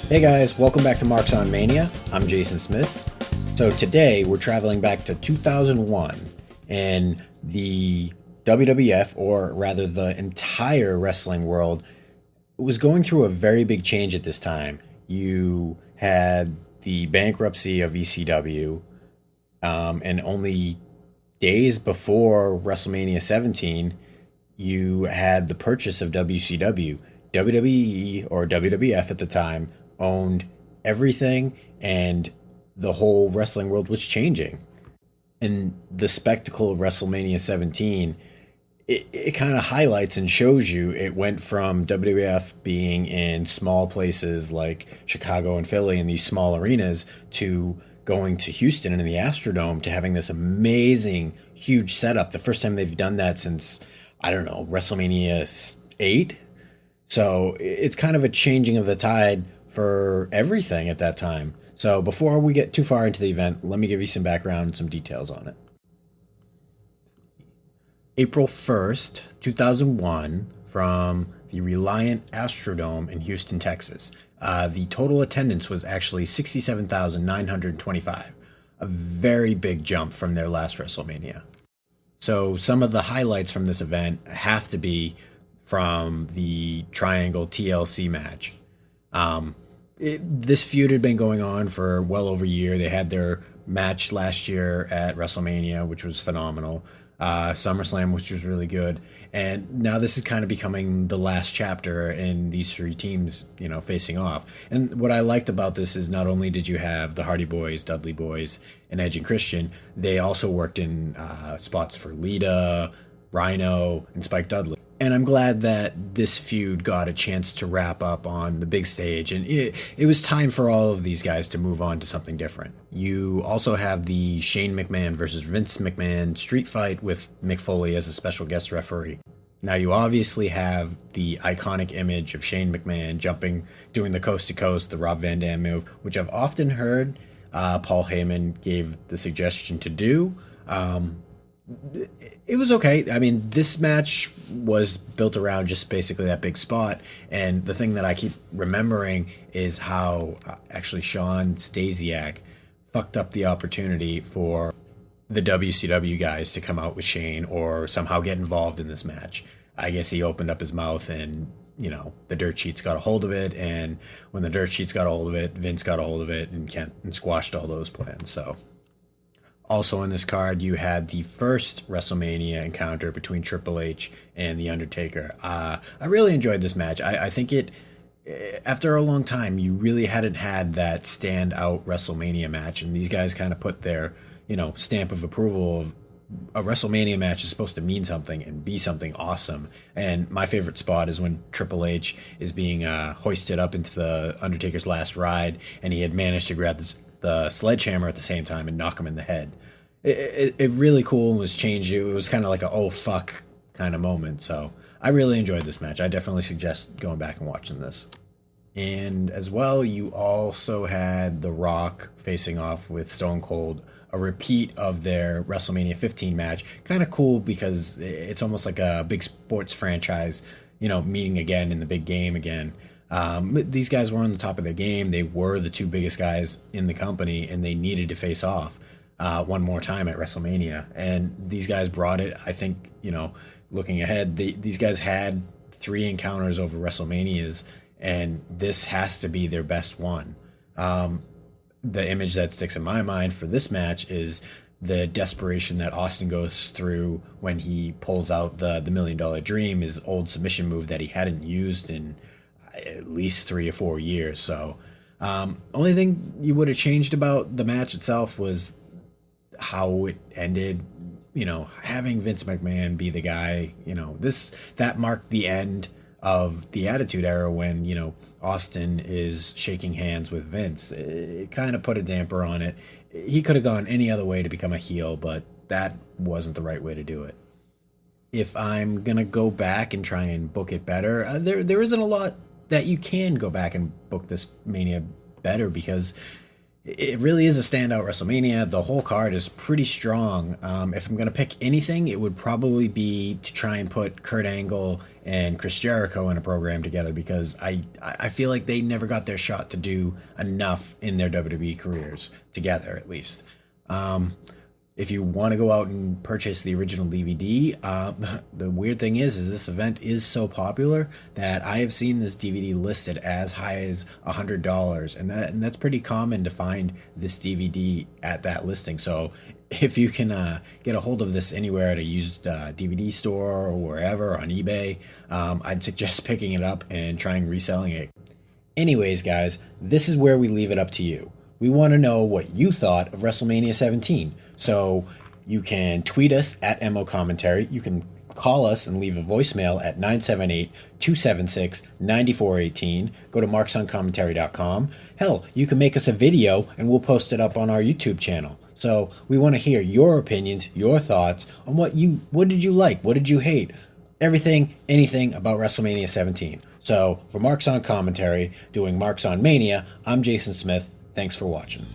Hey guys, welcome back to Marks on Mania. I'm Jason Smith. So today we're traveling back to 2001, and the WWF, or rather the entire wrestling world, was going through a very big change at this time. You had the bankruptcy of ECW, and only days before WrestleMania 17, you had the purchase of WCW. WWE, or WWF at the time, owned everything, and the whole wrestling world was changing. And the spectacle of WrestleMania 17, it kind of highlights and shows you it went from WWF being in small places like Chicago and Philly in these small arenas to going to Houston and in the Astrodome to having this amazing, huge setup. The first time they've done that since, I don't know, WrestleMania 8. So it's kind of a changing of the tide for everything at that time. So before we get too far into the event, let me give you some background and some details on it. April 1st, 2001, from the Reliant Astrodome in Houston, Texas. The total attendance was actually 67,925, a very big jump from their last WrestleMania. So some of the highlights from this event have to be from the Triangle TLC match. This feud had been going on for well over a year. They had their match last year at WrestleMania, which was phenomenal. SummerSlam, which was really good. And now this is kind of becoming the last chapter in these three teams, facing off. And what I liked about this is not only did you have the Hardy Boys, Dudley Boys, and Edge and Christian, they also worked in spots for Lita, Rhino, and Spike Dudley. And I'm glad that this feud got a chance to wrap up on the big stage. And it was time for all of these guys to move on to something different. You also have the Shane McMahon versus Vince McMahon street fight with Mick Foley as a special guest referee. Now you obviously have the iconic image of Shane McMahon doing the coast to coast, the Rob Van Dam move, which I've often heard Paul Heyman gave the suggestion to do. It was okay. I mean, this match was built around just basically that big spot. And the thing that I keep remembering is how actually Sean Stasiak fucked up the opportunity for the WCW guys to come out with Shane or somehow get involved in this match. I guess he opened up his mouth and, the dirt sheets got a hold of it. And when the dirt sheets got a hold of it, Vince got a hold of it and squashed all those plans. So also in this card, you had the first WrestleMania encounter between Triple H and The Undertaker. I really enjoyed this match. I think after a long time, you really hadn't had that standout WrestleMania match. And these guys kind of put their, stamp of approval of a WrestleMania match is supposed to mean something and be something awesome. And my favorite spot is when Triple H is being hoisted up into the Undertaker's last ride, and he had managed to grab the sledgehammer at the same time and knock him in the head. It really cool and was changed. It was kind of like a oh fuck kind of moment. So I really enjoyed this match. I definitely suggest going back and watching this. And as well, you also had The Rock facing off with Stone Cold, a repeat of their WrestleMania 15 match. Kind of cool because it's almost like a big sports franchise, meeting again in the big game again. These guys were on the top of their game. They were the two biggest guys in the company, and they needed to face off one more time at WrestleMania. And these guys brought it. I think, looking ahead, these guys had 3 encounters over WrestleManias, and this has to be their best one. The image that sticks in my mind for this match is the desperation that Austin goes through when he pulls out the $1 Million Dream, his old submission move that he hadn't used in at least 3 or 4 years. So only thing you would have changed about the match itself was how it ended. Having Vince McMahon be the guy, that marked the end of the Attitude Era when Austin is shaking hands with Vince. It kind of put a damper on it. He could have gone any other way to become a heel, but that wasn't the right way to do it. If I'm gonna go back and try and book it better, there isn't a lot that you can go back and book this Mania better, because it really is a standout WrestleMania. The whole card is pretty strong. If I'm going to pick anything, it would probably be to try and put Kurt Angle and Chris Jericho in a program together, because I feel like they never got their shot to do enough in their WWE careers together, at least. If you want to go out and purchase the original DVD, the weird thing is this event is so popular that I have seen this DVD listed as high as $100, and that's pretty common to find this DVD at that listing. So if you can get a hold of this anywhere at a used DVD store or wherever on eBay, I'd suggest picking it up and trying reselling it. Anyways, guys, this is where we leave it up to you. We want to know what you thought of WrestleMania 17. So you can tweet us at MO Commentary. You can call us and leave a voicemail at 978-276-9418. Go to marksoncommentary.com. Hell, you can make us a video and we'll post it up on our YouTube channel. So we want to hear your opinions, your thoughts on what did you like? What did you hate? Everything, anything about WrestleMania 17. So for Marks on Commentary, doing Marks on Mania, I'm Jason Smith. Thanks for watching.